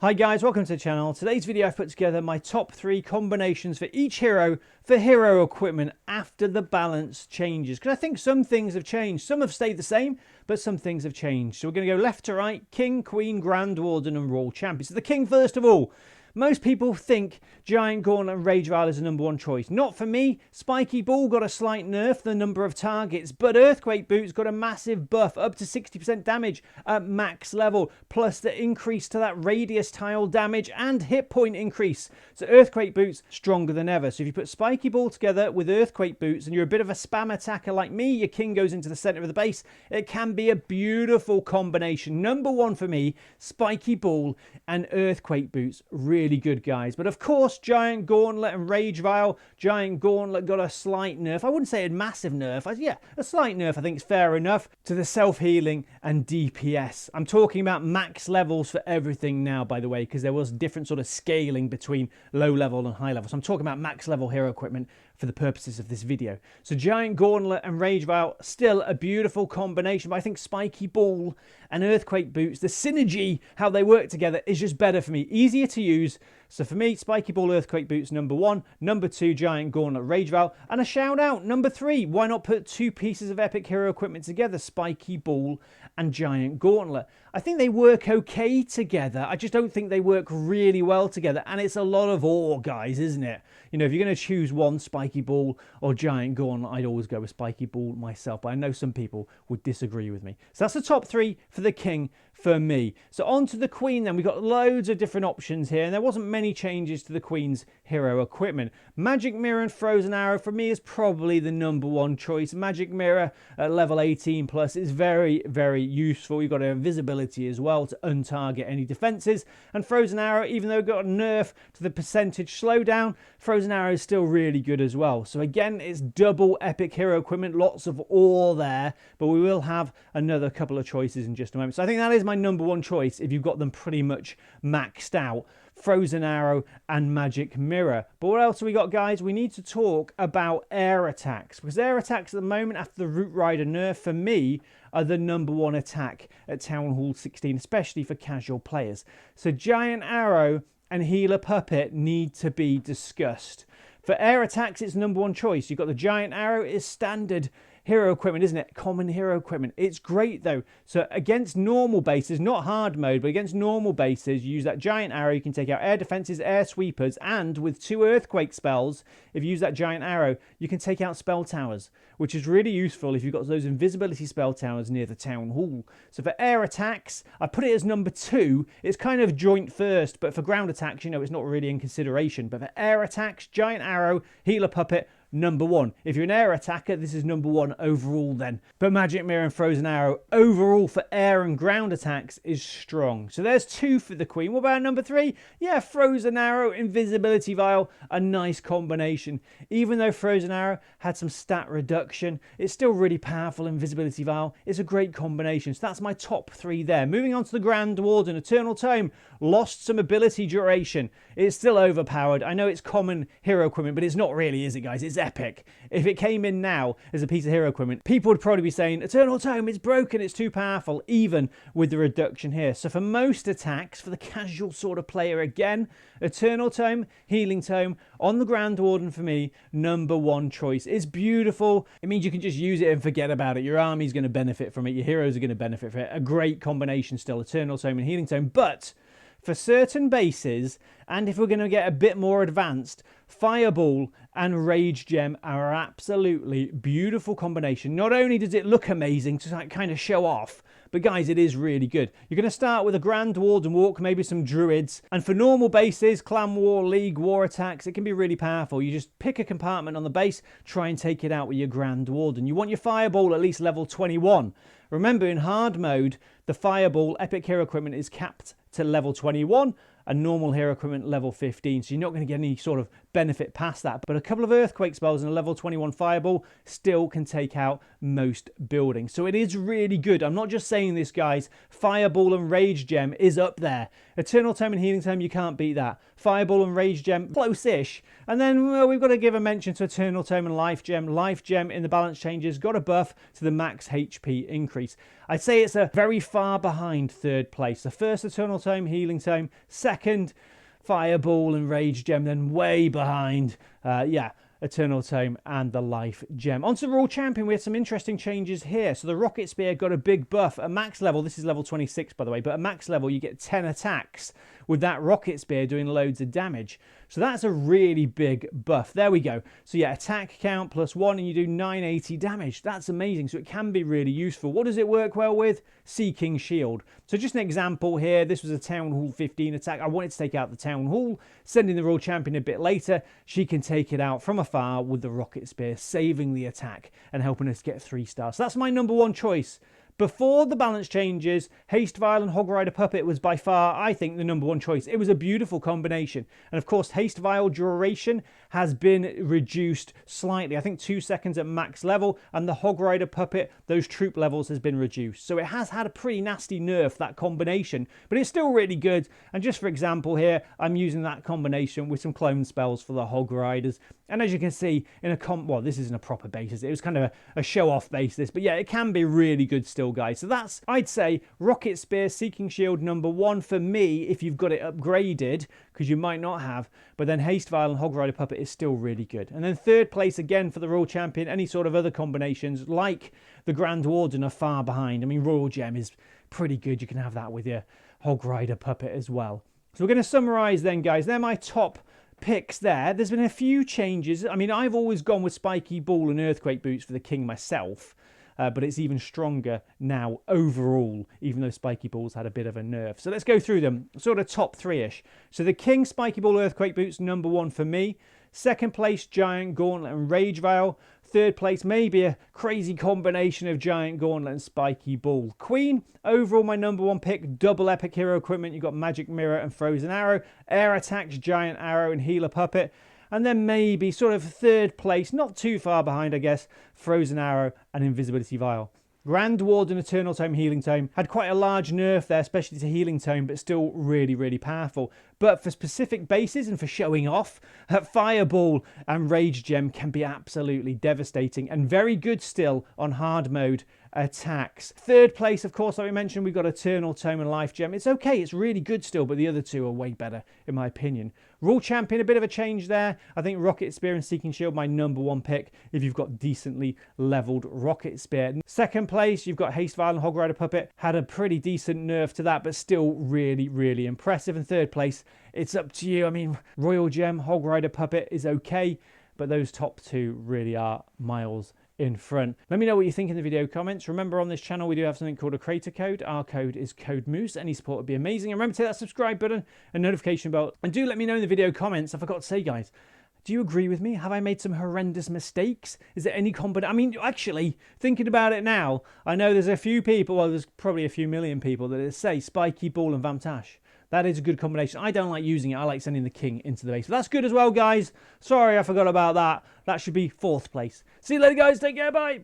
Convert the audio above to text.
Hi guys, welcome to the channel. Today's video I've put together my top 3 combinations for each hero for hero equipment after the balance changes. Because I think some things have changed. Some have stayed the same, but some things have changed. So we're going to go left to right, King, Queen, Grand Warden and Royal Champion. So the King first of all. Most people think Giant Gauntlet and Rage Vial is the #1 choice. Not for me. Spiky Ball got a slight nerf, the number of targets, but Earthquake Boots got a massive buff, up to 60% damage at max level, plus the increase to that radius tile damage and hit point increase. So Earthquake Boots, stronger than ever. So if you put Spiky Ball together with Earthquake Boots and you're a bit of a spam attacker like me, your King goes into the center of the base, it can be a beautiful combination. #1 for me, Spiky Ball and Earthquake Boots. Really good, guys. But of course, Giant Gauntlet and Rage Vial. Giant Gauntlet got a slight nerf. I wouldn't say a massive nerf. Yeah, a slight nerf I think is fair enough to the self-healing and DPS. I'm talking about max levels for everything now, by the way, because there was different sort of scaling between low level and high level. So I'm talking about max level hero equipment for the purposes of this video. So Giant Gauntlet and Rage Vial, still a beautiful combination, but I think Spiky Ball and Earthquake Boots, the synergy, how they work together, is just better for me. Easier to use. So for me, Spiky Ball, Earthquake Boots, #1. #2, Giant Gauntlet, Rage Vial. And a shout out, #3, why not put 2 pieces of epic hero equipment together, Spiky Ball and Giant Gauntlet. I think they work okay together. I just don't think they work really well together. And it's a lot of ore, guys, isn't it? You know, if you're going to choose one, Spiky Ball or Giant Gauntlet, I'd always go with Spiky Ball myself. But I know some people would disagree with me. So that's the top 3 for the King for me. So on to the Queen then. We've got loads of different options here. And there wasn't many changes to the Queen's hero equipment. Magic Mirror and Frozen Arrow for me is probably the #1 choice. Magic Mirror at level 18 plus is very, very useful. You've got invisibility as well to untarget any defenses. And Frozen Arrow, even though it got a nerf to the percentage slowdown, Frozen Arrow is still really good as well. So again, it's double epic hero equipment, lots of ore there, but we will have another couple of choices in just a moment. So I think that is my #1 choice if you've got them pretty much maxed out. Frozen Arrow and Magic Mirror. But what else have we got, guys? We need to talk about air attacks, because air attacks at the moment after the Root Rider nerf for me are the #1 attack at Town Hall 16, especially for casual players. So Giant Arrow and Healer Puppet need to be discussed. For air attacks, it's #1 choice. You've got the Giant Arrow is standard hero equipment, isn't it? Common hero equipment. It's great though. So against normal bases, not hard mode, but against normal bases, you use that Giant Arrow. You can take out air defenses, air sweepers, and with 2 earthquake spells, if you use that Giant Arrow, you can take out spell towers, which is really useful if you've got those invisibility spell towers near the Town Hall. So for air attacks, I put it as #2. It's kind of joint first, but for ground attacks, you know, it's not really in consideration. But for air attacks, Giant Arrow, Healer Puppet, #1. If you're an air attacker, this is #1 overall then. But Magic Mirror and Frozen Arrow overall for air and ground attacks is strong. So there's 2 for the Queen. What about #3? Yeah, Frozen Arrow, Invisibility Vial, a nice combination. Even though Frozen Arrow had some stat reduction, it's still really powerful. Invisibility Vial is a great combination. So that's my top 3 there. Moving on to the Grand Warden. Eternal Tome lost some ability duration. It's still overpowered. I know it's common hero equipment, but it's not really, is it, guys? It's epic. If it came in now as a piece of hero equipment, people would probably be saying, Eternal Tome, it's broken, it's too powerful, even with the reduction here. So for most attacks, for the casual sort of player again, Eternal Tome, Healing Tome, on the Grand Warden for me, #1 choice. It's beautiful. It means you can just use it and forget about it. Your army's going to benefit from it. Your heroes are going to benefit from it. A great combination still, Eternal Tome and Healing Tome. But for certain bases, and if we're going to get a bit more advanced, Fireball and Rage Gem are absolutely beautiful combination. Not only does it look amazing to kind of show off, but guys, it is really good. You're going to start with a Grand Warden Walk, maybe some Druids. And for normal bases, Clan War, League, War attacks, it can be really powerful. You just pick a compartment on the base, try and take it out with your Grand Warden. You want your Fireball at least level 21. Remember, in hard mode, the Fireball epic hero equipment is capped to level 21 and normal hero equipment level 15. So you're not going to get any sort of benefit past that. But a couple of earthquake spells and a level 21 Fireball still can take out most buildings. So it is really good. I'm not just saying this, guys. Fireball and Rage Gem is up there. Eternal Tome and Healing Tome, you can't beat that. Fireball and Rage Gem, close-ish. And then we've got to give a mention to Eternal Tome and Life Gem. Life Gem in the balance changes got a buff to the max HP increase. I'd say it's a very far behind third place. The first Eternal Tome, Healing Tome. Second second, Fireball and Rage Gem. Then way behind, Eternal Tome and the Life Gem. Onto Royal Champion, we had some interesting changes here. So the Rocket Spear got a big buff. At max level, this is level 26 by the way, but at max level you get 10 attacks with that Rocket Spear doing loads of damage. So that's a really big buff. There we go. So yeah, attack count +1 and you do 980 damage. That's amazing. So it can be really useful. What does it work well with? Seeking Shield. So just an example here. This was a Town Hall 15 attack. I wanted to take out the Town Hall, sending the Royal Champion a bit later. She can take it out from afar with the Rocket Spear, saving the attack and helping us get 3 stars. So that's my number 1 choice. Before the balance changes, Haste Vial and Hog Rider Puppet was by far, I think, the number 1 choice. It was a beautiful combination. And of course, Haste Vial duration has been reduced slightly. I think 2 seconds at max level. And the Hog Rider Puppet, those troop levels has been reduced. So it has had a pretty nasty nerf, that combination. But it's still really good. And just for example here, I'm using that combination with some clone spells for the Hog Riders. And as you can see, in a well, this isn't a proper basis. It was kind of a show-off basis. But yeah, it can be really good still, guys. So that's, I'd say, Rocket Spear, Seeking Shield, number 1 for me, if you've got it upgraded, because you might not have. But then Haste Vial and Hog Rider Puppet is still really good. And then 3rd place, again, for the Royal Champion, any sort of other combinations, like the Grand Warden, are far behind. I mean, Royal Gem is pretty good. You can have that with your Hog Rider Puppet as well. So we're going to summarise then, guys. They're my top picks there. There's been a few changes. I mean, I've always gone with Spiky Ball and Earthquake Boots for the King myself, but it's even stronger now overall, even though Spiky Ball's had a bit of a nerf. So let's go through them, sort of top 3-ish. So the King Spiky Ball Earthquake Boots, number 1 for me. 2nd place, Giant Gauntlet and Rage Vial. 3rd place, maybe a crazy combination of Giant Gauntlet and Spiky Ball. Queen, overall my number 1 pick, double epic hero equipment. You've got Magic Mirror and Frozen Arrow. Air attacks, Giant Arrow and Healer Puppet. And then maybe sort of 3rd place, not too far behind I guess, Frozen Arrow and Invisibility Vial. Grand Warden, Eternal Tome, Healing Tome. Had quite a large nerf there, especially to Healing Tome, but still really, really powerful. But for specific bases and for showing off, Fireball and Rage Gem can be absolutely devastating and very good still on hard mode attacks. 3rd place, of course, like we mentioned, we've got Eternal Tome and Life Gem. It's okay, it's really good still, but the other two are way better, in my opinion. Royal Champion, a bit of a change there. I think Rocket Spear and Seeking Shield, my number 1 pick, if you've got decently leveled Rocket Spear. 2nd place, you've got Haste Vial and Hog Rider Puppet. Had a pretty decent nerf to that, but still really, really impressive. And 3rd place, it's up to you. I mean, Royal Gem, Hog Rider Puppet is okay, but those top 2 really are miles in front. Let me know what you think in the video comments. Remember, on this channel we do have something called a creator code. Our code is CODEMOOSE. Any support would be amazing. And remember to hit that subscribe button and notification bell. And do let me know in the video comments. I forgot to say, guys, do you agree with me? Have I made some horrendous mistakes? Is there any I mean, actually, thinking about it now, I know there's a few people, well, there's probably a few million people that say Spiky Ball and Vamtash. That is a good combination. I don't like using it. I like sending the King into the base. But that's good as well, guys. Sorry, I forgot about that. That should be 4th place. See you later, guys. Take care. Bye.